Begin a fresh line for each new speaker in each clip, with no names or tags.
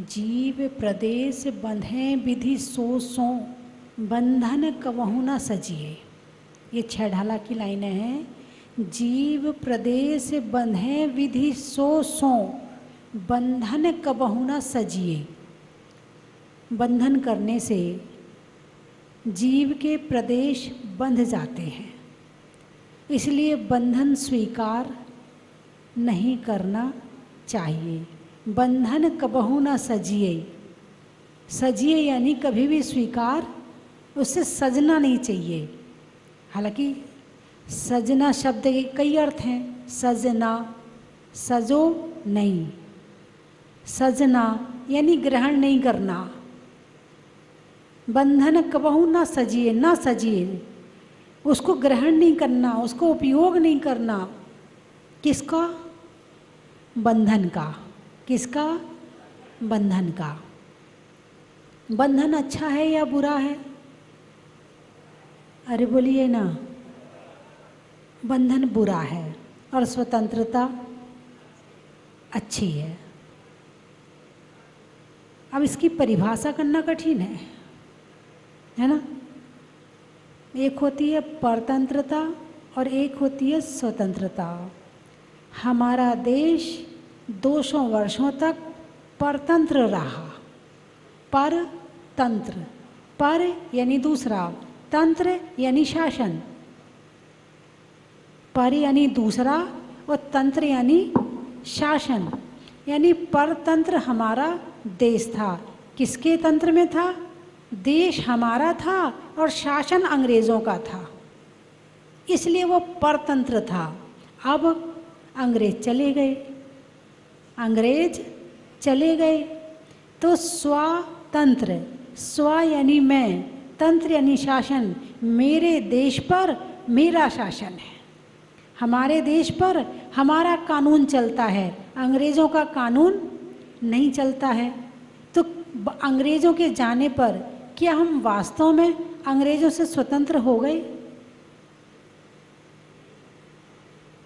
जीव प्रदेश बंधे विधि सो सो, बंधन कबहु न सजिए। ये 6 ढाला की लाइनें हैं। जीव प्रदेश बंधे विधि सो सो, बंधन कबहु न सजिए। बंधन करने से जीव के प्रदेश बंध जाते हैं, इसलिए बंधन स्वीकार नहीं करना चाहिए। बंधन कबहु न सजिए। सजिए यानी कभी भी स्वीकार, उससे सजना नहीं चाहिए। हालांकि सजना शब्द के कई अर्थ हैं। सजना, सजो नहीं, सजना यानी ग्रहण नहीं करना। बंधन कबहु न सजिए, न सजिए, उसको ग्रहण नहीं करना, उसको उपयोग नहीं करना। किसका? बंधन का। किसका? बंधन का। बंधन अच्छा है या बुरा है? अरे बोलिए ना। बंधन बुरा है और स्वतंत्रता अच्छी है। अब इसकी परिभाषा करना कठिन है ना? एक होती है परतंत्रता और एक होती है स्वतंत्रता। हमारा देश 200 वर्षों तक परतंत्र रहा। परतंत्र, पर यानी दूसरा, तंत्र यानी शासन। पर यानी दूसरा और तंत्र यानी शासन। यानी परतंत्र हमारा देश था। किसके तंत्र में था? देश हमारा था और शासन अंग्रेज़ों का था, इसलिए वो परतंत्र था। अब अंग्रेज चले गए, अंग्रेज चले गए तो स्वतंत्र, स्व यानी मैं, तंत्र यानी शासन। मेरे देश पर मेरा शासन है, हमारे देश पर हमारा कानून चलता है, अंग्रेज़ों का कानून नहीं चलता है। तो अंग्रेज़ों के जाने पर क्या हम वास्तव में अंग्रेज़ों से स्वतंत्र हो गए?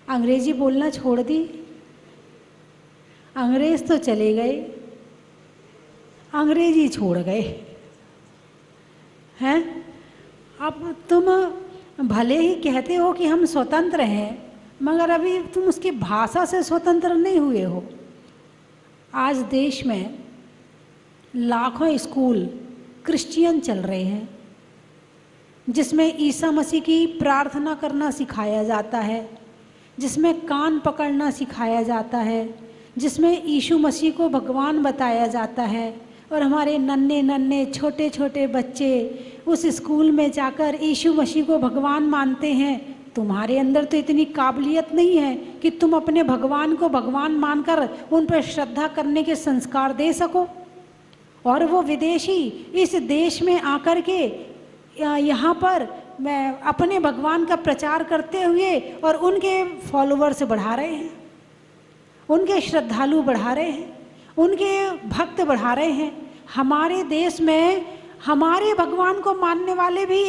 अंग्रेजी बोलना छोड़ दी, अंग्रेज तो चले गए, अंग्रेजी छोड़ गए हैं। अब तुम भले ही कहते हो कि हम स्वतंत्र हैं, मगर अभी तुम उसकी भाषा से स्वतंत्र नहीं हुए हो। आज देश में लाखों स्कूल क्रिश्चियन चल रहे हैं, जिसमें ईसा मसीह की प्रार्थना करना सिखाया जाता है, जिसमें कान पकड़ना सिखाया जाता है, जिसमें यीशु मसीह को भगवान बताया जाता है। और हमारे नन्हे नन्हे छोटे छोटे बच्चे उस स्कूल में जाकर यीशु मसीह को भगवान मानते हैं। तुम्हारे अंदर तो इतनी काबिलियत नहीं है कि तुम अपने भगवान को भगवान मानकर उन पर श्रद्धा करने के संस्कार दे सको। और वो विदेशी इस देश में आकर के यहाँ पर मैं अपने भगवान का प्रचार करते हुए और उनके फॉलोअर्स बढ़ा रहे हैं, उनके श्रद्धालु बढ़ा रहे हैं, उनके भक्त बढ़ा रहे हैं। हमारे देश में हमारे भगवान को मानने वाले भी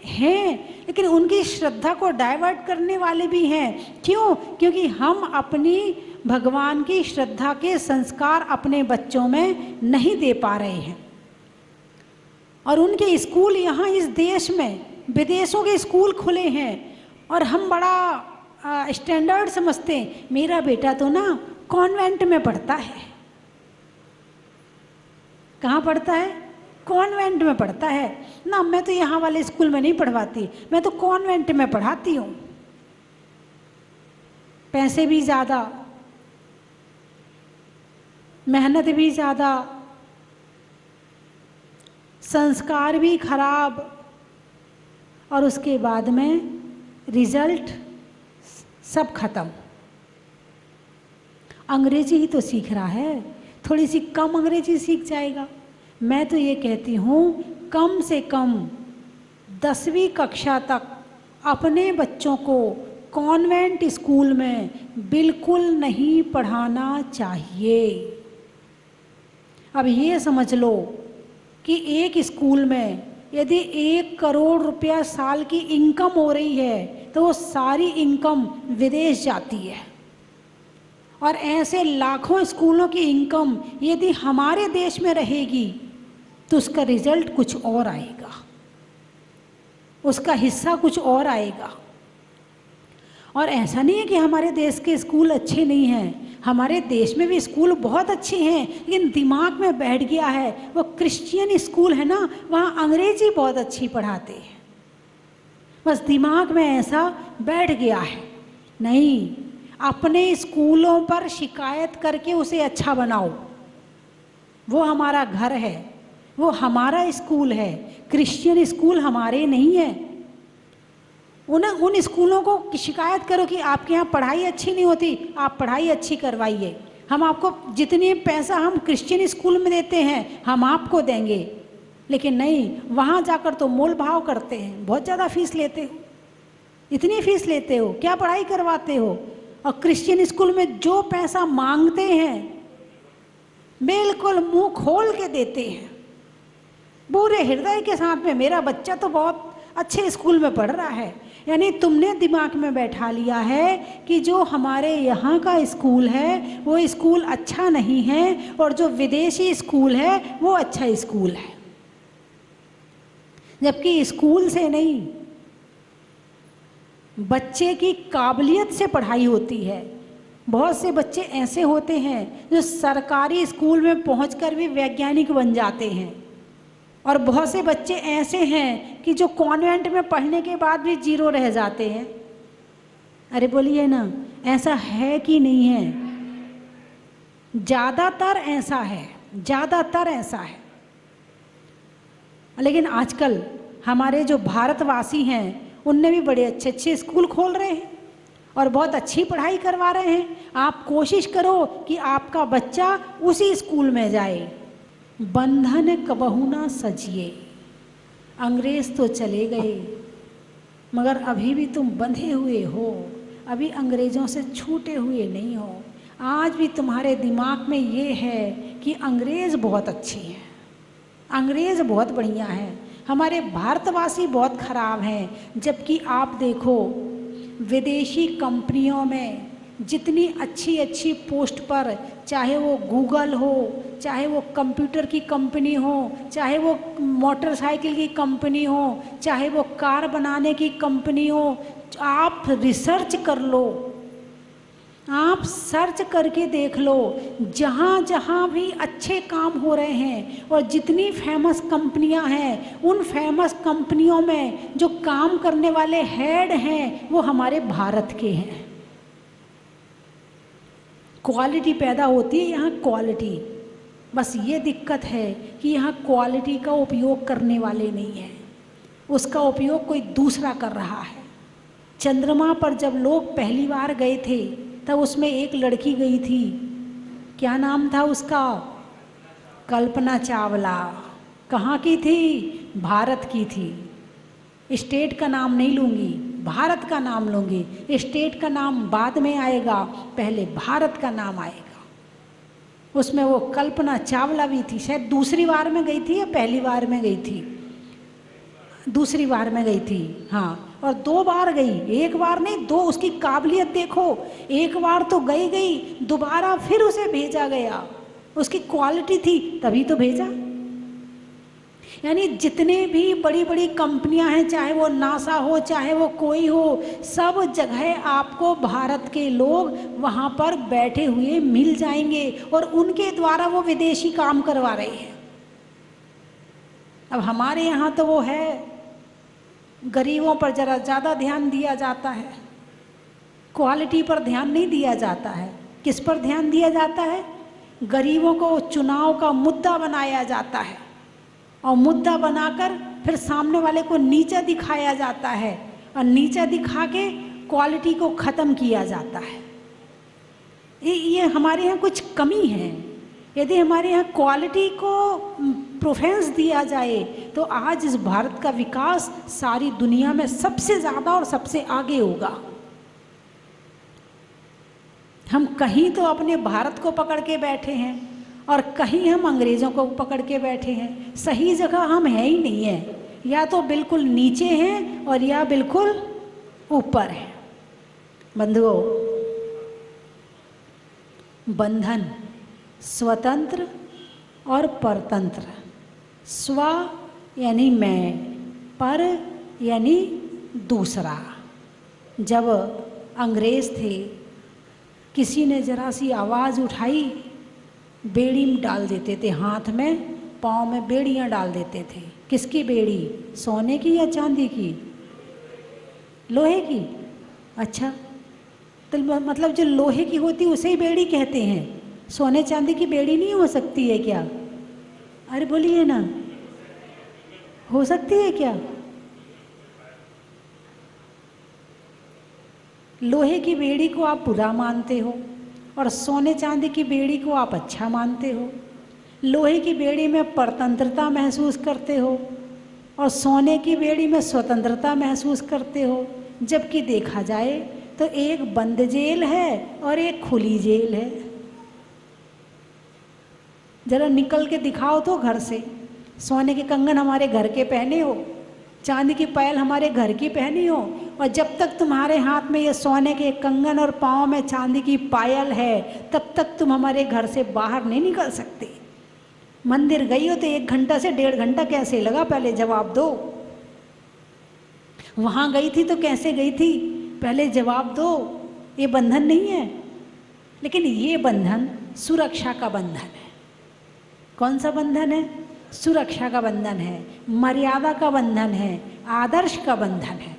हैं, लेकिन उनकी श्रद्धा को डाइवर्ट करने वाले भी हैं। क्यों? क्योंकि हम अपनी भगवान की श्रद्धा के संस्कार अपने बच्चों में नहीं दे पा रहे हैं। और उनके स्कूल यहाँ इस देश में, विदेशों के स्कूल खुले हैं और हम बड़ा स्टैंडर्ड समझते हैं। मेरा बेटा तो ना कॉन्वेंट में पढ़ता है। कहाँ पढ़ता है? कॉन्वेंट में पढ़ता है ना। मैं तो यहाँ वाले स्कूल में नहीं पढ़वाती, मैं तो कॉन्वेंट में पढ़ाती हूँ। पैसे भी ज़्यादा, मेहनत भी ज़्यादा, संस्कार भी खराब, और उसके बाद में रिजल्ट सब खत्म। अंग्रेजी ही तो सीख रहा है, थोड़ी सी कम अंग्रेजी सीख जाएगा। मैं तो ये कहती हूँ कम से कम 10वीं कक्षा तक अपने बच्चों को कॉन्वेंट स्कूल में बिल्कुल नहीं पढ़ाना चाहिए। अब ये समझ लो कि एक स्कूल में यदि 1 करोड़ रुपया साल की इनकम हो रही है तो वो सारी इनकम विदेश जाती है। और ऐसे लाखों स्कूलों की इनकम यदि हमारे देश में रहेगी तो उसका रिजल्ट कुछ और आएगा, उसका हिस्सा कुछ और आएगा। और ऐसा नहीं है कि हमारे देश के स्कूल अच्छे नहीं हैं, हमारे देश में भी स्कूल बहुत अच्छे हैं, लेकिन दिमाग में बैठ गया है वो क्रिश्चियन स्कूल है ना, वहाँ अंग्रेजी बहुत अच्छी पढ़ाते हैं, बस दिमाग में ऐसा बैठ गया है। नहीं, अपने स्कूलों पर शिकायत करके उसे अच्छा बनाओ। वो हमारा घर है, वो हमारा स्कूल है, क्रिश्चियन स्कूल हमारे नहीं है। उन स्कूलों को शिकायत करो कि आपके यहाँ पढ़ाई अच्छी नहीं होती, आप पढ़ाई अच्छी करवाइए, हम आपको जितने पैसा हम क्रिश्चियन स्कूल में देते हैं हम आपको देंगे। लेकिन नहीं, वहाँ जाकर तो मोल भाव करते हैं, बहुत ज़्यादा फीस लेते हो, इतनी फीस लेते हो, क्या पढ़ाई करवाते हो। और क्रिश्चियन स्कूल में जो पैसा मांगते हैं बिल्कुल मुंह खोल के देते हैं, पूरे हृदय के साथ में, मेरा बच्चा तो बहुत अच्छे स्कूल में पढ़ रहा है। यानी तुमने दिमाग में बैठा लिया है कि जो हमारे यहाँ का स्कूल है वो स्कूल अच्छा नहीं है और जो विदेशी स्कूल है वो अच्छा स्कूल है, जबकि स्कूल से नहीं, बच्चे की काबिलियत से पढ़ाई होती है। बहुत से बच्चे ऐसे होते हैं जो सरकारी स्कूल में पहुंचकर भी वैज्ञानिक बन जाते हैं, और बहुत से बच्चे ऐसे हैं कि जो कॉन्वेंट में पढ़ने के बाद भी जीरो रह जाते हैं। अरे बोलिए ना, ऐसा है कि नहीं है? ज़्यादातर ऐसा है, ज़्यादातर ऐसा है। लेकिन आजकल हमारे जो भारतवासी हैं उनने भी बड़े अच्छे अच्छे स्कूल खोल रहे हैं और बहुत अच्छी पढ़ाई करवा रहे हैं। आप कोशिश करो कि आपका बच्चा उसी स्कूल में जाए। बंधन कबहू ना सजिए, अंग्रेज तो चले गए मगर अभी भी तुम बंधे हुए हो, अभी अंग्रेज़ों से छूटे हुए नहीं हो। आज भी तुम्हारे दिमाग में ये है कि अंग्रेज़ बहुत अच्छे हैं, अंग्रेज़ बहुत बढ़िया हैं, हमारे भारतवासी बहुत खराब हैं। जबकि आप देखो विदेशी कंपनियों में जितनी अच्छी अच्छी पोस्ट पर, चाहे वो गूगल हो, चाहे वो कंप्यूटर की कंपनी हो, चाहे वो मोटरसाइकिल की कंपनी हो, चाहे वो कार बनाने की कंपनी हो, आप रिसर्च कर लो, आप सर्च करके देख लो, जहाँ जहाँ भी अच्छे काम हो रहे हैं और जितनी फेमस कंपनियां हैं उन फेमस कंपनियों में जो काम करने वाले हेड हैं वो हमारे भारत के हैं। क्वालिटी पैदा होती है यहाँ, क्वालिटी। बस ये दिक्कत है कि यहाँ क्वालिटी का उपयोग करने वाले नहीं हैं, उसका उपयोग कोई दूसरा कर रहा है। चंद्रमा पर जब लोग पहली बार गए थे तब उसमें एक लड़की गई थी, क्या नाम था उसका? कल्पना चावला। कहाँ की थी? भारत की थी। स्टेट का नाम नहीं लूँगी, भारत का नाम लूँगी। स्टेट का नाम बाद में आएगा, पहले भारत का नाम आएगा। उसमें वो कल्पना चावला भी थी, शायद दूसरी बार में गई थी या पहली बार में गई थी, दूसरी बार में गई थी, हाँ। और 2 बार गई, 1 बार नहीं 2। उसकी काबिलियत देखो, 1 बार तो गई, दोबारा फिर उसे भेजा गया, उसकी क्वालिटी थी तभी तो भेजा। यानी जितने भी बड़ी बड़ी कंपनियां हैं, चाहे वो नासा हो, चाहे वो कोई हो, सब जगह आपको भारत के लोग वहाँ पर बैठे हुए मिल जाएंगे और उनके द्वारा वो विदेशी काम करवा रहे हैं। अब हमारे यहाँ तो वो है, गरीबों पर ज़रा ज़्यादा ध्यान दिया जाता है, क्वालिटी पर ध्यान नहीं दिया जाता है। किस पर ध्यान दिया जाता है? गरीबों को चुनाव का मुद्दा बनाया जाता है और मुद्दा बनाकर फिर सामने वाले को नीचा दिखाया जाता है और नीचा दिखा के क्वालिटी को ख़त्म किया जाता है। ये हमारे यहाँ कुछ कमी है। यदि हमारे यहाँ क्वालिटी को प्रेफरेंस दिया जाए तो आज इस भारत का विकास सारी दुनिया में सबसे ज़्यादा और सबसे आगे होगा। हम कहीं तो अपने भारत को पकड़ के बैठे हैं और कहीं हम अंग्रेज़ों को पकड़ के बैठे हैं। सही जगह हम है ही नहीं है, या तो बिल्कुल नीचे हैं और या बिल्कुल ऊपर है। बंधुओं, बंधन स्वतंत्र और परतंत्र। स्व यानी मैं, पर यानी दूसरा। जब अंग्रेज थे, किसी ने जरा सी आवाज़ उठाई, बेड़ी में डाल देते थे, हाथ में पाँव में बेड़ियाँ डाल देते थे। किसकी बेड़ी? सोने की या चांदी की? लोहे की। अच्छा, तो मतलब जो लोहे की होती है उसे ही बेड़ी कहते हैं, सोने चांदी की बेड़ी नहीं हो सकती है क्या? अरे बोलिए ना, हो सकती है क्या? लोहे की बेड़ी को आप बुरा मानते हो और सोने चांदी की बेड़ी को आप अच्छा मानते हो। लोहे की बेड़ी में परतंत्रता महसूस करते हो और सोने की बेड़ी में स्वतंत्रता महसूस करते हो। जबकि देखा जाए तो एक बंद जेल है और एक खुली जेल है। जरा निकल के दिखाओ तो घर से। सोने के कंगन हमारे घर के पहने हो, चांदी की पायल हमारे घर की पहनी हो, और जब तक तुम्हारे हाथ में ये सोने के कंगन और पाँव में चांदी की पायल है, तब तक तुम हमारे घर से बाहर नहीं निकल सकते। मंदिर गई हो तो 1 घंटा से 1.5 घंटा कैसे लगा, पहले जवाब दो। वहाँ गई थी तो कैसे गई थी, पहले जवाब दो। ये बंधन नहीं है, लेकिन ये बंधन सुरक्षा का बंधन है। कौन सा बंधन है? सुरक्षा का बंधन है, मर्यादा का बंधन है, आदर्श का बंधन है।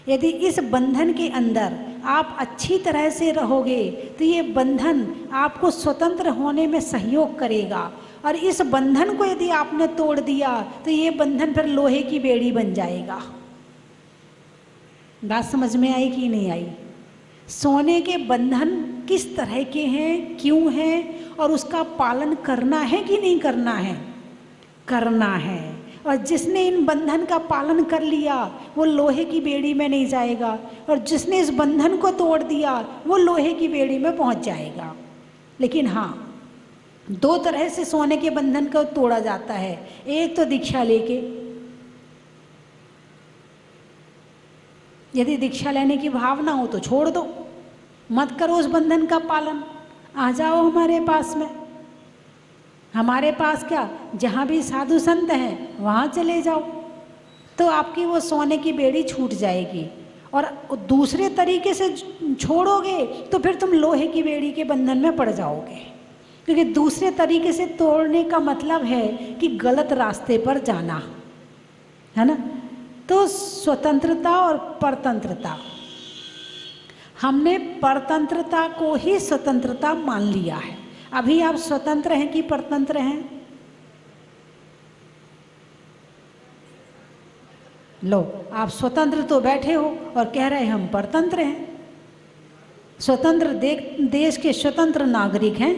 यदि इस बंधन के अंदर आप अच्छी तरह से रहोगे तो ये बंधन आपको स्वतंत्र होने में सहयोग करेगा, और इस बंधन को यदि आपने तोड़ दिया तो ये बंधन फिर लोहे की बेड़ी बन जाएगा। बात समझ में आई कि नहीं आई? सोने के बंधन किस तरह के हैं, क्यों हैं, और उसका पालन करना है कि नहीं करना है? करना है। और जिसने इन बंधन का पालन कर लिया वो लोहे की बेड़ी में नहीं जाएगा, और जिसने इस बंधन को तोड़ दिया वो लोहे की बेड़ी में पहुंच जाएगा। लेकिन हाँ, 2 तरह से सोने के बंधन को तोड़ा जाता है। एक तो दीक्षा लेके, यदि दीक्षा लेने की भावना हो तो छोड़ दो, मत करो उस बंधन का पालन। आ जाओ हमारे पास में, हमारे पास क्या, जहाँ भी साधु संत हैं वहाँ चले जाओ, तो आपकी वो सोने की बेड़ी छूट जाएगी। और दूसरे तरीके से छोड़ोगे तो फिर तुम लोहे की बेड़ी के बंधन में पड़ जाओगे, क्योंकि दूसरे तरीके से तोड़ने का मतलब है कि गलत रास्ते पर जाना है ना। तो स्वतंत्रता और परतंत्रता, हमने परतंत्रता को ही स्वतंत्रता मान लिया है। अभी आप स्वतंत्र हैं कि परतंत्र हैं? लो, आप स्वतंत्र तो बैठे हो और कह रहे हम परतंत्र हैं। स्वतंत्र देश के स्वतंत्र नागरिक हैं,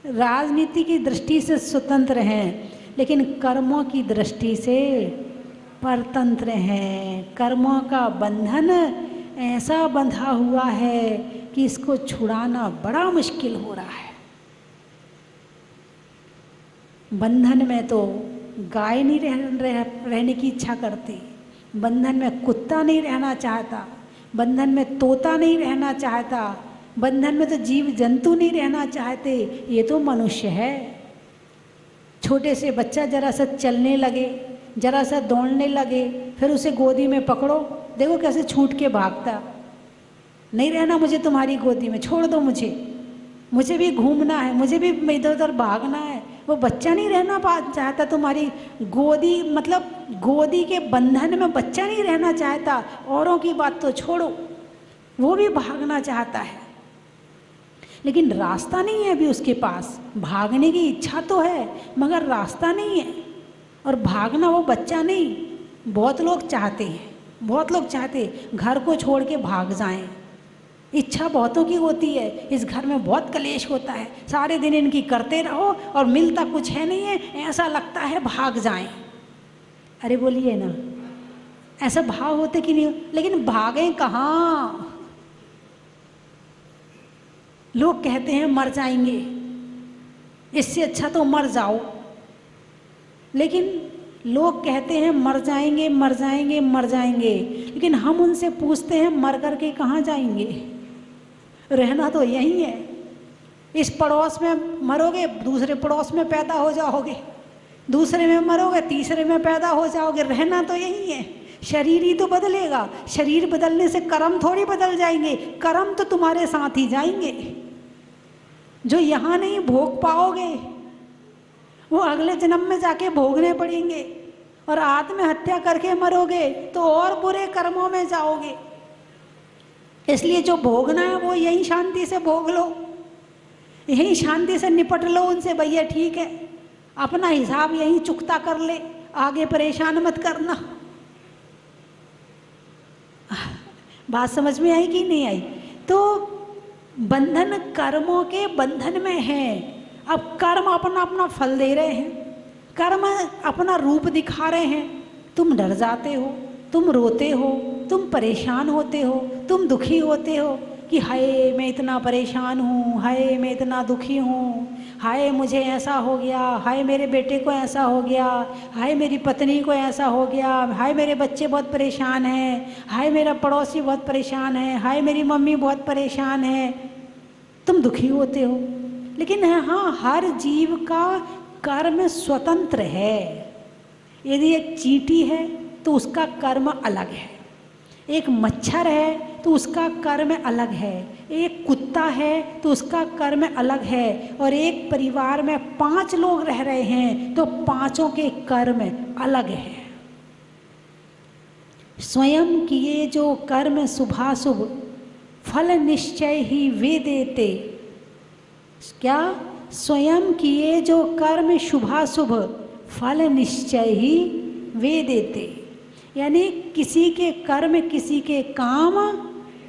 राजनीति की दृष्टि से स्वतंत्र हैं, लेकिन कर्मों की दृष्टि से परतंत्र हैं। कर्मों का बंधन ऐसा बंधा हुआ है कि इसको छुड़ाना बड़ा मुश्किल हो रहा है। बंधन में तो गाय नहीं रहने की इच्छा करती, बंधन में कुत्ता नहीं रहना चाहता, बंधन में तोता नहीं रहना चाहता, बंधन में तो जीव जंतु नहीं रहना चाहते, ये तो मनुष्य है। छोटे से बच्चा जरा सा चलने लगे, जरा सा दौड़ने लगे, फिर उसे गोदी में पकड़ो, देखो कैसे छूट के भागता। नहीं रहना मुझे तुम्हारी गोदी में, छोड़ दो मुझे भी घूमना है, मुझे भी इधर उधर भागना है। वो बच्चा नहीं रहना चाहता तुम्हारी गोदी, मतलब गोदी के बंधन में बच्चा नहीं रहना चाहता। औरों की बात तो छोड़ो, वो भी भागना चाहता है, लेकिन रास्ता नहीं है अभी उसके पास। भागने की इच्छा तो है मगर रास्ता नहीं है, और भागना वो बच्चा नहीं। बहुत लोग चाहते हैं, बहुत लोग चाहते घर को छोड़ के भाग जाएं। इच्छा बहुतों की होती है, इस घर में बहुत कलेश होता है, सारे दिन इनकी करते रहो और मिलता कुछ है नहीं है, ऐसा लगता है भाग जाएं। अरे बोलिए ना, ऐसा भाव होते कि नहीं? लेकिन भागें कहाँ? लोग कहते हैं मर जाएंगे, इससे अच्छा तो मर जाओ। लेकिन लोग कहते हैं मर जाएंगे मर जाएंगे मर जाएंगे, लेकिन हम उनसे पूछते हैं मर कर के कहाँ जाएंगे? रहना तो यहीं है। इस पड़ोस में मरोगे, दूसरे पड़ोस में पैदा हो जाओगे, दूसरे में मरोगे, तीसरे में पैदा हो जाओगे। रहना तो यही है। शरीर ही तो बदलेगा। शरीर बदलने से कर्म थोड़ी बदल जाएंगे। कर्म तो तुम्हारे साथ ही जाएंगे। जो यहाँ नहीं भोग पाओगे वो अगले जन्म में जाके भोगने पड़ेंगे। और आत्महत्या करके मरोगे तो और बुरे कर्मों में जाओगे। इसलिए जो भोगना है वो यहीं शांति से भोग लो, यहीं शांति से निपट लो उनसे। भैया ठीक है, अपना हिसाब यहीं चुकता कर ले, आगे परेशान मत करना। बात समझ में आई कि नहीं आई? तो बंधन कर्मों के बंधन में है। अब कर्म अपना अपना फल दे रहे हैं, कर्म अपना रूप दिखा रहे हैं। तुम डर जाते हो, तुम रोते हो, तुम परेशान होते हो, तुम दुखी होते हो कि हाय मैं इतना परेशान हूँ, हाय मैं इतना दुखी हूँ, हाय मुझे ऐसा हो गया, हाय मेरे बेटे को ऐसा हो गया, हाय मेरी पत्नी को ऐसा हो गया, हाय मेरे बच्चे बहुत परेशान हैं, हाय मेरा पड़ोसी बहुत परेशान है, हाय मेरी मम्मी बहुत परेशान है। तुम दुखी होते हो। लेकिन हाँ, हर जीव का कर्म स्वतंत्र है। यदि एक चींटी है तो उसका कर्म अलग है, एक मच्छर है तो उसका कर्म अलग है, एक कुत्ता है तो उसका कर्म अलग है, और एक परिवार में 5 लोग रह रहे हैं तो 5ओं के कर्म अलग है। स्वयं किए जो कर्म शुभाशुभ फल निश्चय ही वे देते। क्या? स्वयं किए जो कर्म शुभाशुभ फल निश्चय ही वे देते। यानी किसी के कर्म किसी के काम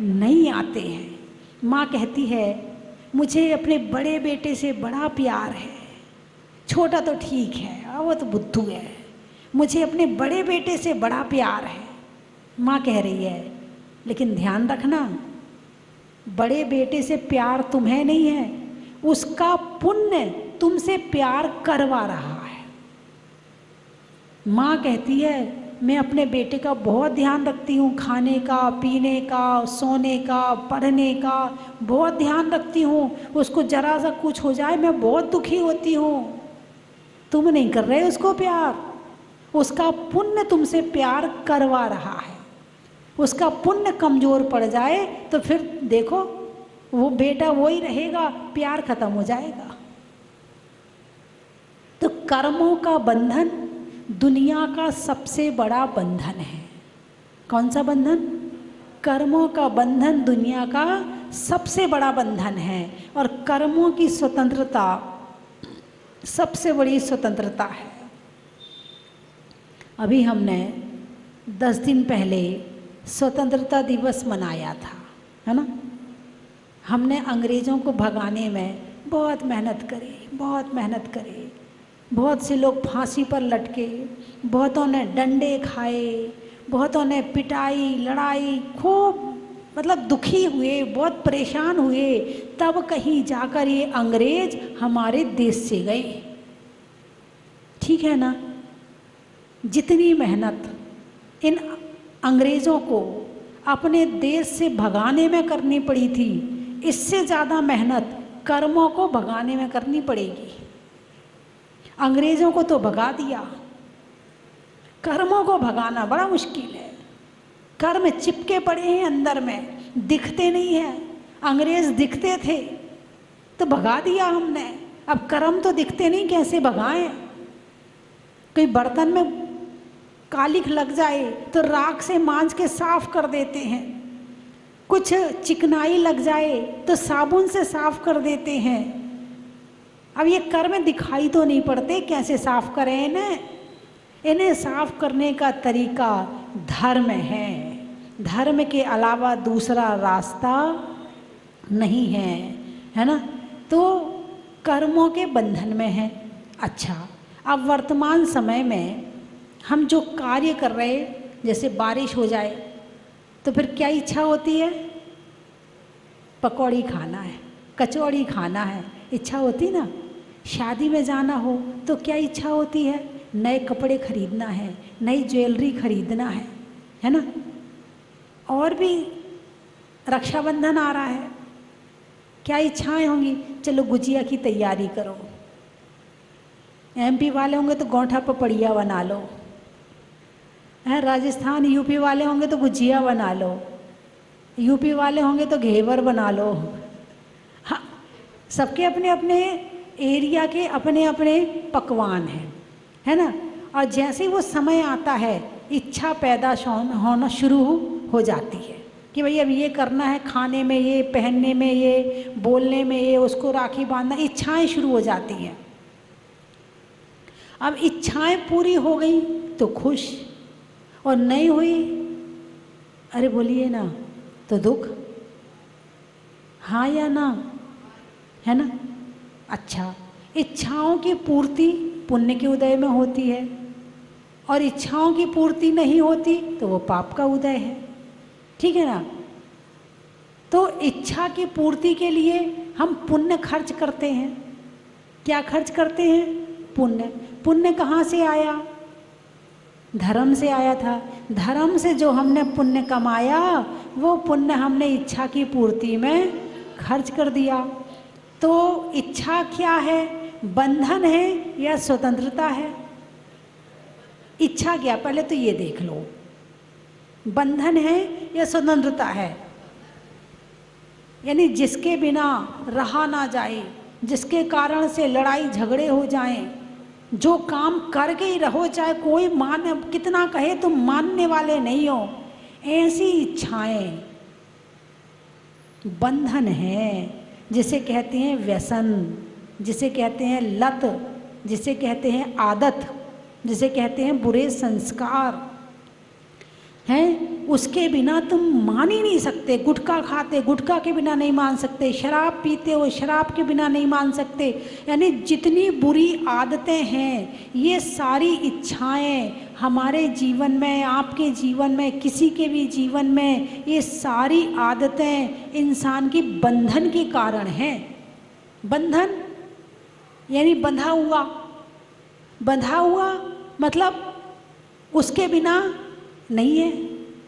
नहीं आते हैं। माँ कहती है मुझे अपने बड़े बेटे से बड़ा प्यार है, छोटा तो ठीक है वो तो बुद्धू है, मुझे अपने बड़े बेटे से बड़ा प्यार है। माँ कह रही है लेकिन ध्यान रखना, बड़े बेटे से प्यार तुम्हें नहीं है, उसका पुण्य तुमसे प्यार करवा रहा है। माँ कहती है मैं अपने बेटे का बहुत ध्यान रखती हूँ, खाने का, पीने का, सोने का, पढ़ने का बहुत ध्यान रखती हूँ। उसको जरा सा कुछ हो जाए मैं बहुत दुखी होती हूँ। तुम नहीं कर रहे उसको प्यार, उसका पुण्य तुमसे प्यार करवा रहा है। उसका पुण्य कमज़ोर पड़ जाए तो फिर देखो वो बेटा वही रहेगा, प्यार खत्म हो जाएगा। तो कर्मों का बंधन दुनिया का सबसे बड़ा बंधन है। कौन सा बंधन? कर्मों का बंधन दुनिया का सबसे बड़ा बंधन है। और कर्मों की स्वतंत्रता सबसे बड़ी स्वतंत्रता है। अभी हमने 10 दिन पहले स्वतंत्रता दिवस मनाया था, है ना? हमने अंग्रेज़ों को भगाने में बहुत मेहनत करी, बहुत मेहनत करी। बहुत से लोग फांसी पर लटके, बहुतों ने डंडे खाए, बहुतों ने पिटाई, लड़ाई, खूब मतलब दुखी हुए, बहुत परेशान हुए। तब कहीं जाकर ये अंग्रेज हमारे देश से गए। ठीक है ना? जितनी मेहनत इन अंग्रेज़ों को अपने देश से भगाने में करनी पड़ी थी, इससे ज़्यादा मेहनत कर्मों को भगाने में करनी पड़ेगी। अंग्रेज़ों को तो भगा दिया, कर्मों को भगाना बड़ा मुश्किल है। कर्म चिपके पड़े हैं अंदर में, दिखते नहीं हैं। अंग्रेज़ दिखते थे तो भगा दिया हमने, अब कर्म तो दिखते नहीं, कैसे भगाएं? कोई बर्तन में कालिख लग जाए तो राख से मांज के साफ कर देते हैं, कुछ चिकनाई लग जाए तो साबुन से साफ कर देते हैं। अब ये कर्म दिखाई तो नहीं पड़ते, कैसे साफ करें इन्हें? इन्हें साफ करने का तरीका धर्म है। धर्म के अलावा दूसरा रास्ता नहीं है, है ना? तो कर्मों के बंधन में है। अच्छा, अब वर्तमान समय में हम जो कार्य कर रहे, जैसे बारिश हो जाए तो फिर क्या इच्छा होती है? पकौड़ी खाना है, कचौड़ी खाना है, इच्छा होती ना? शादी में जाना हो तो क्या इच्छा होती है? नए कपड़े खरीदना है, नई ज्वेलरी खरीदना है ना। और भी रक्षाबंधन आ रहा है, क्या इच्छाएं होंगी? चलो गुजिया की तैयारी करो। MP वाले होंगे तो गोंठा पपड़िया बना लो, हैं राजस्थान यूपी वाले होंगे तो गुजिया बना लो, यूपी वाले होंगे तो घेवर बना लो। हाँ, सबके अपने अपने एरिया के अपने अपने पकवान हैं, है ना। और जैसे ही वो समय आता है, इच्छा पैदा होना शुरू हो जाती है कि भाई अब ये करना है, खाने में ये, पहनने में ये, बोलने में ये, उसको राखी बांधना, इच्छाएं शुरू हो जाती हैं। अब इच्छाएं पूरी हो गई तो खुश, और नहीं हुई, अरे बोलिए ना, तो दुख। हाँ या ना, है ना। अच्छा, इच्छाओं की पूर्ति पुण्य के उदय में होती है, और इच्छाओं की पूर्ति नहीं होती तो वो पाप का उदय है, ठीक है ना। तो इच्छा की पूर्ति के लिए हम पुण्य खर्च करते हैं। क्या खर्च करते हैं? पुण्य। पुण्य कहाँ से आया? धर्म से आया था। धर्म से जो हमने पुण्य कमाया, वो पुण्य हमने इच्छा की पूर्ति में खर्च कर दिया। तो इच्छा क्या है? बंधन है या स्वतंत्रता है? इच्छा क्या, पहले तो ये देख लो, बंधन है या स्वतंत्रता है? यानी जिसके बिना रहा ना जाए, जिसके कारण से लड़ाई झगड़े हो जाएं, जो काम करके ही रहो, चाहे कोई मान कितना कहे तुम मानने वाले नहीं हो, ऐसी इच्छाएं बंधन है, जिसे कहते हैं व्यसन, जिसे कहते हैं लत, जिसे कहते हैं आदत, जिसे कहते हैं बुरे संस्कार हैं। उसके बिना तुम मान ही नहीं सकते। गुटखा खाते, गुटखा के बिना नहीं मान सकते। शराब पीते हो, शराब के बिना नहीं मान सकते। यानी जितनी बुरी आदतें हैं, ये सारी इच्छाएं हमारे जीवन में, आपके जीवन में, किसी के भी जीवन में, ये सारी आदतें इंसान की बंधन के कारण हैं। बंधन यानी बंधा हुआ। बंधा हुआ मतलब उसके बिना नहीं है,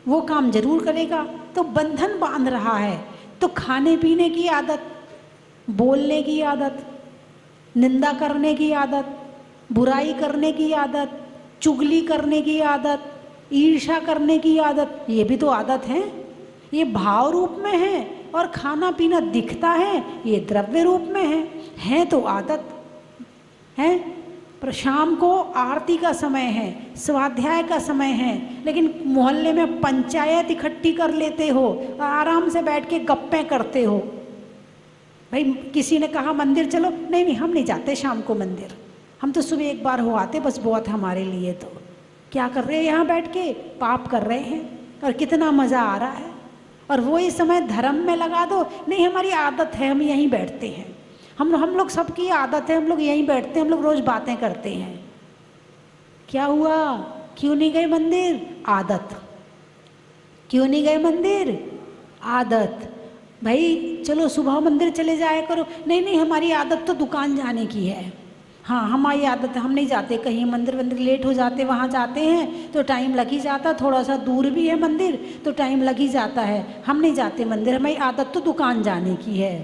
वो काम जरूर करेगा, तो बंधन बांध रहा है। तो खाने पीने की आदत, बोलने की आदत, निंदा करने की आदत, बुराई करने की आदत, चुगली करने की आदत, ईर्ष्या करने की आदत, ये भी तो आदत है। ये भाव रूप में है, और खाना पीना दिखता है, ये द्रव्य रूप में है तो आदत है। पर शाम को आरती का समय है, स्वाध्याय का समय है, लेकिन मोहल्ले में पंचायत इकट्ठी कर लेते हो, आराम से बैठ के गप्पें करते हो। भाई किसी ने कहा मंदिर चलो, नहीं नहीं हम नहीं जाते शाम को मंदिर, हम तो सुबह एक बार हो आते, बस बहुत हमारे लिए। तो क्या कर रहे हैं यहाँ बैठ के? पाप कर रहे हैं, और कितना मज़ा आ रहा है। और वही समय धर्म में लगा दो, नहीं हमारी आदत है, हम यहीं बैठते हैं, हम लोग सबकी आदत है, हम लोग यहीं बैठते हैं, हम लोग रोज़ बातें करते हैं। क्या हुआ? क्यों नहीं गए मंदिर? आदत। क्यों नहीं गए मंदिर? आदत। भाई चलो सुबह मंदिर चले जाया करो, नहीं नहीं हमारी आदत तो दुकान जाने की है। हाँ हमारी आदत है, हम नहीं जाते कहीं, मंदिर लेट हो जाते, वहाँ जाते हैं तो टाइम लग ही जाता, थोड़ा सा दूर भी है मंदिर तो टाइम लग ही जाता है, हम नहीं जाते मंदिर, हमारी आदत तो दुकान जाने की है।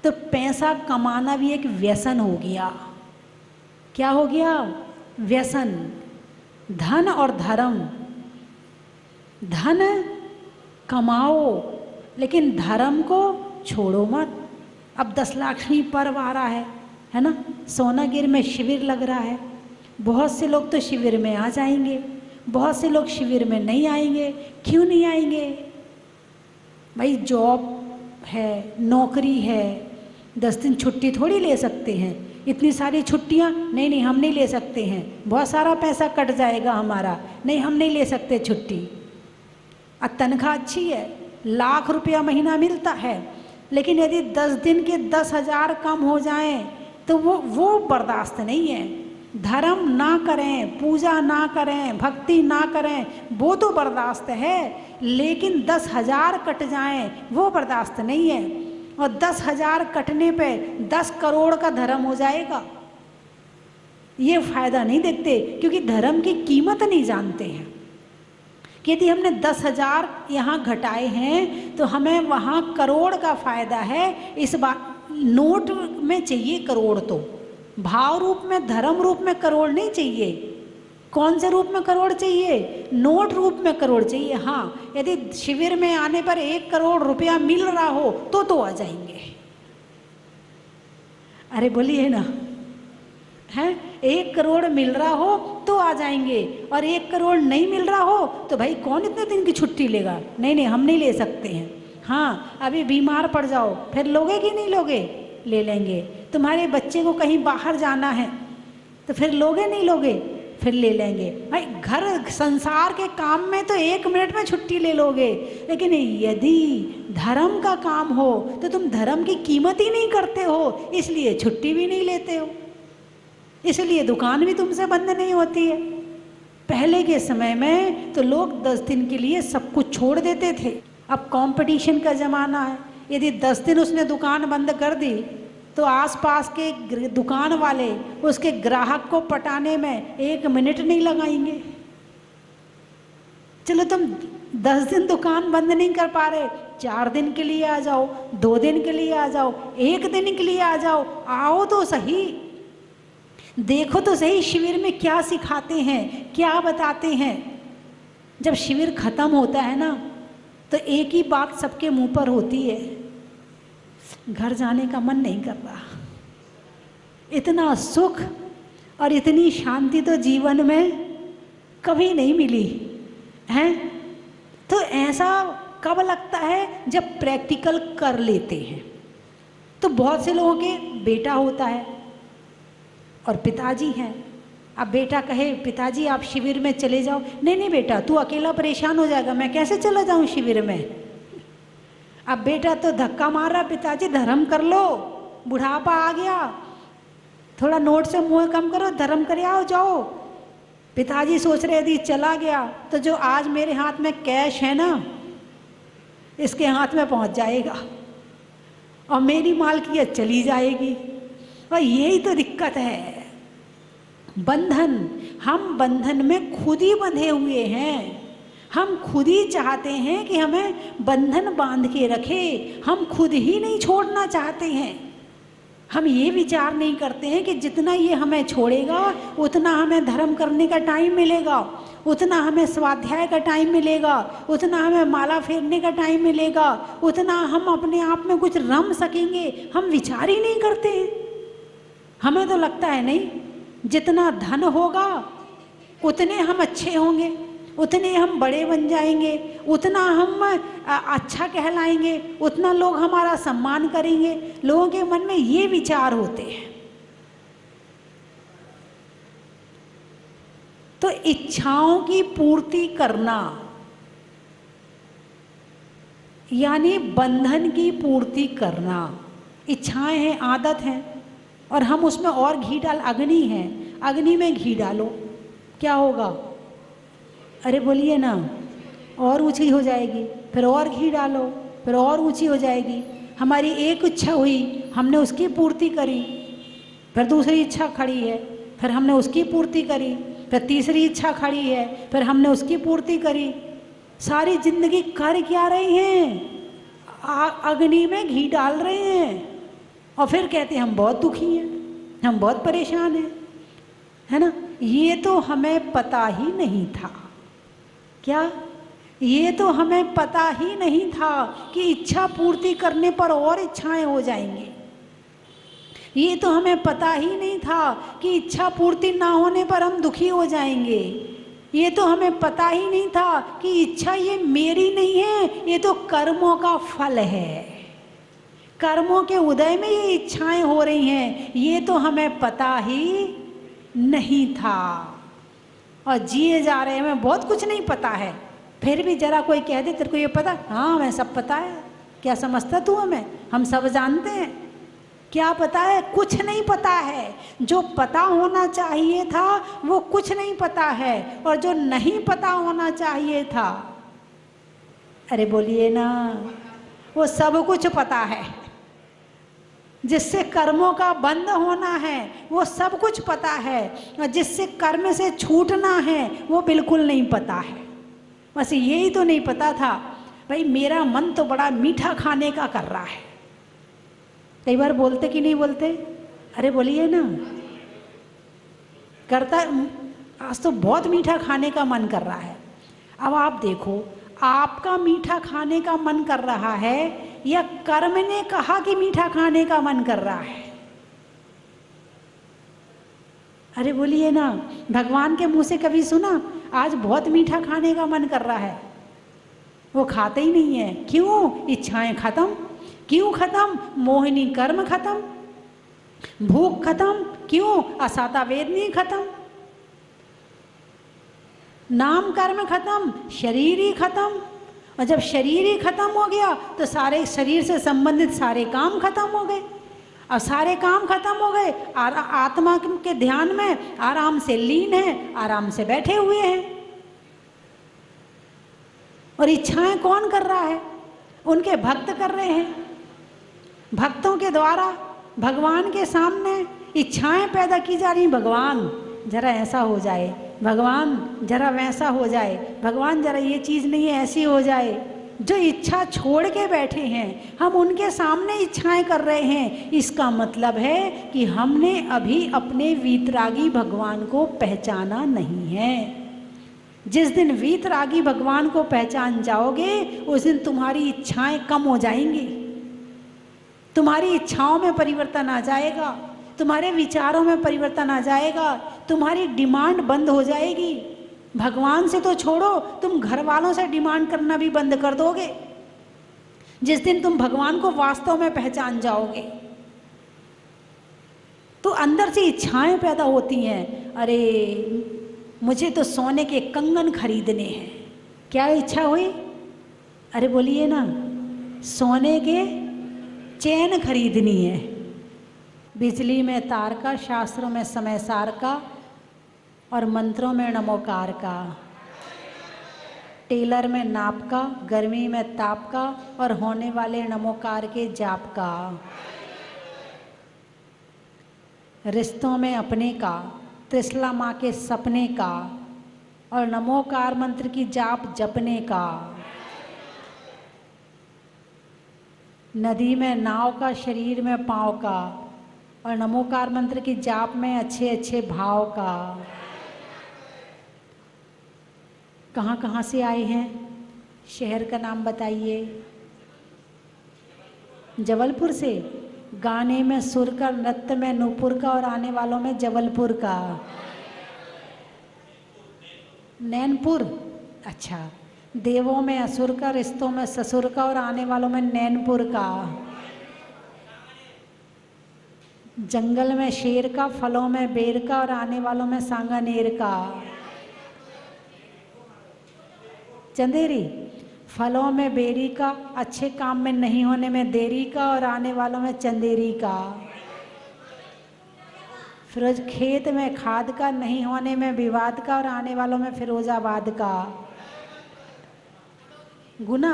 तो पैसा कमाना भी एक व्यसन हो गया। क्या हो गया? व्यसन। धन और धर्म, धन कमाओ लेकिन धर्म को छोड़ो मत। अब 10 लाखवी पर्व आ रहा है ना, सोनागिर में शिविर लग रहा है, बहुत से लोग तो शिविर में आ जाएंगे, बहुत से लोग शिविर में नहीं आएंगे। क्यों नहीं आएंगे? भाई जॉब है, नौकरी है, 10 दिन छुट्टी थोड़ी ले सकते हैं, इतनी सारी छुट्टियां, नहीं नहीं हम नहीं ले सकते हैं, बहुत सारा पैसा कट जाएगा हमारा, नहीं हम नहीं ले सकते छुट्टी। तनख्वाह अच्छी है, लाख रुपया महीना मिलता है, लेकिन यदि 10 दिन के 10,000 कम हो जाएं तो वो बर्दाश्त नहीं है। धर्म ना करें, पूजा ना करें, भक्ति ना करें, वो तो बर्दाश्त है, लेकिन 10,000 कट जाएं वो बर्दाश्त नहीं है। और 10,000 कटने पे 10 करोड़ का धर्म हो जाएगा। ये फायदा नहीं देखते, क्योंकि धर्म की कीमत नहीं जानते हैं कि यदि हमने 10,000 यहाँ घटाए हैं तो हमें वहाँ करोड़ का फायदा है। इस बात नोट में चाहिए करोड़, तो भाव रूप में, धर्म रूप में करोड़ नहीं चाहिए। कौन से रूप में करोड़ चाहिए? नोट रूप में करोड़ चाहिए। हाँ, यदि शिविर में आने पर 1 करोड़ रुपया मिल रहा हो तो आ जाएंगे। अरे बोलिए ना, है 1 करोड़ मिल रहा हो तो आ जाएंगे, और 1 करोड़ नहीं मिल रहा हो तो भाई कौन इतने दिन की छुट्टी लेगा? नहीं नहीं, हम नहीं ले सकते हैं। हाँ, अभी बीमार पड़ जाओ, फिर लोगे कि नहीं लोगे? ले लेंगे। तुम्हारे बच्चे को कहीं बाहर जाना है तो फिर लोगे नहीं लोगे? फिर ले लेंगे। भाई घर संसार के काम में तो 1 मिनट में छुट्टी ले लोगे, लेकिन यदि धर्म का काम हो तो तुम धर्म की कीमत ही नहीं करते हो, इसलिए छुट्टी भी नहीं लेते हो, इसलिए दुकान भी तुमसे बंद नहीं होती है। पहले के समय में तो लोग 10 दिन के लिए सब कुछ छोड़ देते थे। अब कंपटीशन का ज़माना है, यदि 10 दिन उसने दुकान बंद कर दी तो आसपास के दुकान वाले उसके ग्राहक को पटाने में 1 मिनट नहीं लगाएंगे। चलो तुम 10 दिन दुकान बंद नहीं कर पा रहे, 4 दिन के लिए आ जाओ, 2 दिन के लिए आ जाओ, 1 दिन के लिए आ जाओ, आओ तो सही, देखो तो सही शिविर में क्या सिखाते हैं, क्या बताते हैं। जब शिविर खत्म होता है ना तो एक ही बात सबके मुंह पर होती है, घर जाने का मन नहीं कर रहा। इतना सुख और इतनी शांति तो जीवन में कभी नहीं मिली है। तो ऐसा कब लगता है? जब प्रैक्टिकल कर लेते हैं। तो बहुत से लोगों के बेटा होता है और पिताजी हैं। अब बेटा कहे पिताजी आप शिविर में चले जाओ, नहीं नहीं बेटा तू अकेला परेशान हो जाएगा, मैं कैसे चला जाऊं शिविर में। अब बेटा तो धक्का मार रहा, पिताजी धर्म कर लो, बुढ़ापा आ गया, थोड़ा नोट से मुंह कम करो, धर्म कर आओ जाओ। पिताजी सोच रहे यदि चला गया तो जो आज मेरे हाथ में कैश है ना, इसके हाथ में पहुंच जाएगा और मेरी मालकियत चली जाएगी। और यही तो दिक्कत है, बंधन। हम बंधन में खुद ही बंधे हुए हैं। हम खुद ही चाहते हैं कि हमें बंधन बांध के रखे, हम खुद ही नहीं छोड़ना चाहते हैं। हम ये विचार नहीं करते हैं कि जितना ये हमें छोड़ेगा उतना हमें धर्म करने का टाइम मिलेगा, उतना हमें स्वाध्याय का टाइम मिलेगा, उतना हमें माला फेरने का टाइम मिलेगा, उतना हम अपने आप में कुछ रम सकेंगे। हम विचार ही नहीं करते हैं। हमें तो लगता है नहीं, जितना धन होगा उतने हम अच्छे होंगे, उतने हम बड़े बन जाएंगे, उतना हम अच्छा कहलाएंगे, उतना लोग हमारा सम्मान करेंगे। लोगों के मन में ये विचार होते हैं। तो इच्छाओं की पूर्ति करना यानी बंधन की पूर्ति करना। इच्छाएं हैं, आदत है, और हम उसमें और घी डाल, अग्नि है, अग्नि में घी डालो, क्या होगा? अरे बोलिए ना, और ऊंची हो जाएगी। फिर और घी डालो, फिर और ऊंची हो जाएगी। हमारी एक इच्छा हुई, हमने उसकी पूर्ति करी, फिर दूसरी इच्छा खड़ी है, फिर हमने उसकी पूर्ति करी, फिर तीसरी इच्छा खड़ी है, फिर हमने उसकी पूर्ति करी। सारी जिंदगी कर क्या रहे हैं? अग्नि में घी डाल रहे हैं, और फिर कहते हैं हम बहुत दुखी हैं, हम बहुत परेशान हैं, है ना। ये तो हमें पता ही नहीं था। क्या? ये तो हमें पता ही नहीं था कि इच्छा पूर्ति करने पर और इच्छाएं हो जाएंगी। ये तो हमें पता ही नहीं था कि इच्छा पूर्ति ना होने पर हम दुखी हो जाएंगे। ये तो हमें पता ही नहीं था कि इच्छा ये मेरी नहीं है, ये तो कर्मों का फल है। कर्मों के उदय में ये इच्छाएं हो रही हैं, ये तो हमें पता ही नहीं था। और जिए जा रहे हैं, हमें बहुत कुछ नहीं पता है। फिर भी जरा कोई कह दे तेरे को ये पता, हाँ हमें सब पता है। क्या समझता तू हमें? हम सब जानते हैं। क्या पता है? कुछ नहीं पता है। जो पता होना चाहिए था वो कुछ नहीं पता है, और जो नहीं पता होना चाहिए था, अरे बोलिए ना, वो सब कुछ पता है। जिससे कर्मों का बंद होना है वो सब कुछ पता है, और जिससे कर्म से छूटना है वो बिल्कुल नहीं पता है। बस यही तो नहीं पता था, भाई मेरा मन तो बड़ा मीठा खाने का कर रहा है। कई बार बोलते कि नहीं बोलते? अरे बोलिए ना, करता आज तो बहुत मीठा खाने का मन कर रहा है। अब आप देखो, आपका मीठा खाने का मन कर रहा है या कर्म ने कहा कि मीठा खाने का मन कर रहा है? अरे बोलिए ना, भगवान के मुंह से कभी सुना आज बहुत मीठा खाने का मन कर रहा है? वो खाते ही नहीं है। क्यों? इच्छाएं खत्म। क्यों खत्म? मोहिनी कर्म खत्म, भूख खत्म। क्यों? असाता वेदनी खत्म, नाम कर्म खत्म, शरीर ही खत्म। और जब शरीर ही खत्म हो गया तो सारे शरीर से संबंधित सारे काम खत्म हो गए। और सारे काम खत्म हो गए, आत्मा के ध्यान में आराम से लीन है, आराम से बैठे हुए हैं। और इच्छाएं कौन कर रहा है? उनके भक्त कर रहे हैं। भक्तों के द्वारा भगवान के सामने इच्छाएं पैदा की जा रही। भगवान जरा ऐसा हो जाए, भगवान जरा वैसा हो जाए, भगवान जरा ये चीज़ नहीं है ऐसी हो जाए। जो इच्छा छोड़ के बैठे हैं, हम उनके सामने इच्छाएं कर रहे हैं। इसका मतलब है कि हमने अभी अपने वीतरागी भगवान को पहचाना नहीं है। जिस दिन वीतरागी भगवान को पहचान जाओगे उस दिन तुम्हारी इच्छाएं कम हो जाएंगी, तुम्हारी इच्छाओं में परिवर्तन आ जाएगा, तुम्हारे विचारों में परिवर्तन आ जाएगा, तुम्हारी डिमांड बंद हो जाएगी। भगवान से तो छोड़ो, तुम घर वालों से डिमांड करना भी बंद कर दोगे जिस दिन तुम भगवान को वास्तव में पहचान जाओगे। तो अंदर से इच्छाएं पैदा होती हैं। अरे मुझे तो सोने के कंगन खरीदने हैं। क्या इच्छा हुई? अरे बोलिए ना, सोने के चैन खरीदनी है। बिजली में तार का, शास्त्रों में समय सार का, और मंत्रों में नमोकार का। टेलर में नाप का, गर्मी में ताप का, और होने वाले नमोकार के जाप का। रिश्तों में अपने का, त्रिशला माँ के सपने का, और नमोकार मंत्र की जाप जपने का। नदी में नाव का, शरीर में पाँव का, और नमोकार मंत्र की जाप में अच्छे अच्छे भाव का। कहाँ कहाँ से आए हैं? शहर का नाम बताइए। जबलपुर से। गाने में सुर का, नृत्य में नूपुर का, और आने वालों में जबलपुर का। नैनपुर। अच्छा। देवों में असुर का, रिश्तों में ससुर का, और आने वालों में नैनपुर का। जंगल में शेर का, फलों में बेर का, और आने वालों में सांगानेर का। चंदेरी। फलों में बेरी का, अच्छे काम में नहीं होने में देरी का, और आने वालों में चंदेरी का। फिरोज खेत में खाद का, नहीं होने में विवाद का, और आने वालों में फिरोजाबाद का। गुना।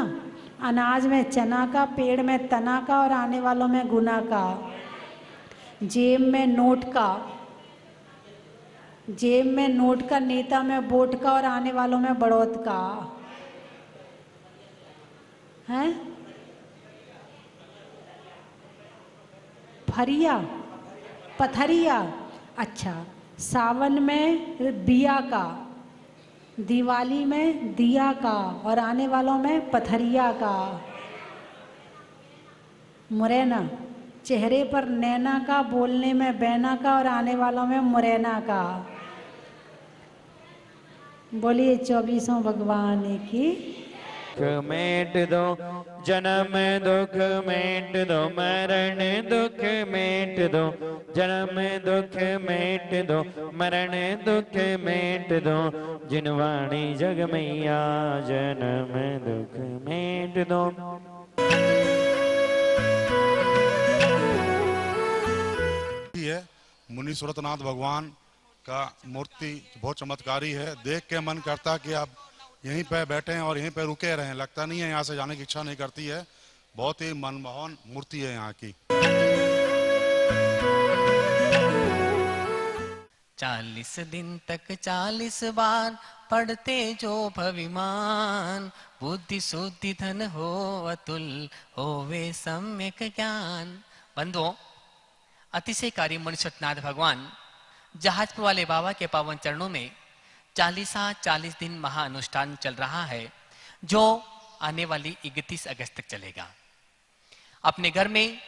अनाज में चना का, पेड़ में तना का, और आने वालों में गुना का। जेब में नोट का, जेब में नोट का, नेता में वोट का, और आने वालों में बड़ौत का। हैं? फरिया, पथरिया। अच्छा। सावन में बिया का, दिवाली में दिया का, और आने वालों में पथरिया का। मुरैना। चेहरे पर नैना का, बोलने में बैना का, और आने वालों में मुरैना का। बोलिए 24 भगवान की।
मेट दो जन्म दुख मेट दो, मरण दुख मेट दो, जन्म दुख मेट दो, मरण दुख मेट दो, जिनवाणी जग मैया जन्म दुख मेट दो।
है मुनि सुरतनाथ भगवान का मूर्ति बहुत चमत्कारी है। देख के मन करता कि आप यहीं पे बैठे हैं और यहीं पे रुके रहें। लगता नहीं है यहाँ से जाने की इच्छा नहीं करती है। बहुत ही मनमोहन मूर्ति है यहाँ की।
40 दिन तक 40 बार पढ़ते जो भविमान, बुद्धि शुद्धि धन हो अतुल होवे सम्यक ज्ञान। बंधुओं, अतिशयकारी मणिसुतनाथ भगवान जहाजपुर वाले बाबा के पावन चरणों में 40 दिन महाअनुष्ठान चल रहा है, जो आने वाली 31 अगस्त तक चलेगा। अपने घर में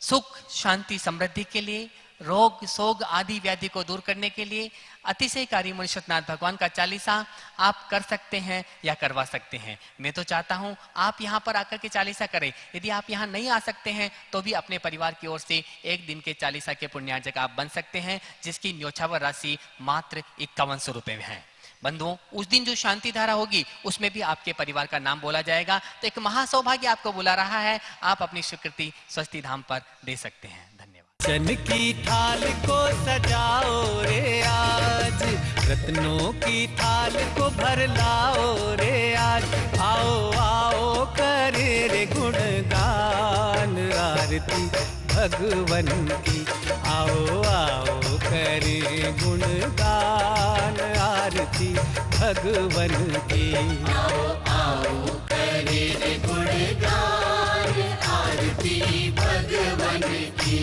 सुख शांति समृद्धि के लिए, रोग शोग आदि व्याधि को दूर करने के लिए अतिशयकारी मणिसुतनाथ भगवान का 40 आप कर सकते हैं या करवा सकते हैं। मैं तो चाहता हूं आप यहां पर आकर के 40 करें। यदि आप यहां नहीं आ सकते हैं तो भी अपने परिवार की ओर से एक दिन के 40 के पुण्यार्जक आप बन सकते हैं, जिसकी न्योछावर राशि मात्र 5100 रुपए में है। बंधुओं, उस दिन जो शांति धारा होगी उसमें भी आपके परिवार का नाम बोला जाएगा। तो एक महासौभाग्य आपको बुला रहा है, आप अपनी स्वीकृति स्वस्ति धाम पर दे सकते हैं। धन्यवाद।
चन की थाल को सजाओ रे आज, रत्नों की थाल को भर लाओ रे आज। आओ आओ करे रे गुणगान आरती भगवन की। आओ आओ करे गुणगान आरती भगवन की। आओ आओ करे रे गुणगान आरती भगवन की।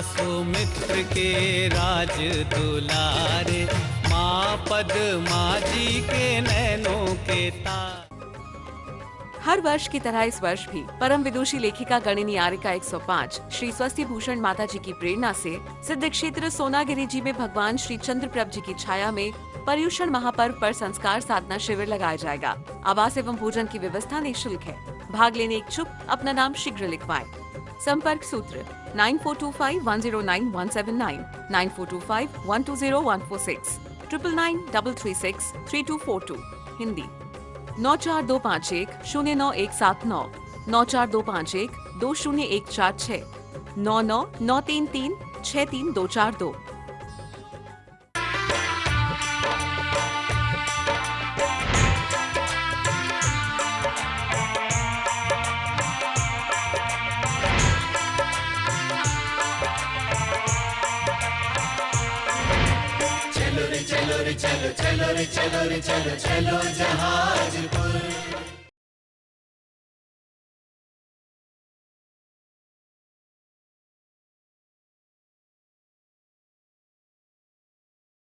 सुमित्र के राज दुलारे, माँ पद्मा जी के नैनों के तार।
हर वर्ष की तरह इस वर्ष भी परम विदुषी लेखिका गणिनी आर्यका 105 श्री स्वस्ति भूषण माता जी की प्रेरणा से सिद्ध क्षेत्र सोनागिरी जी में भगवान श्री चंद्रप्रभ जी की छाया में पर्युषण महापर्व पर संस्कार साधना शिविर लगाया जाएगा। आवास एवं भोजन की व्यवस्था निःशुल्क है। भाग लेने इच्छुक अपना नाम शीघ्र लिखवाएं। संपर्क सूत्र 9425109179, 9425120146, 9993363242। हिंदी 9425109179, 9425120146, 9993363242।
चलो रे चलो रे चलो चलो रे चलो रे चलो चलो जहाज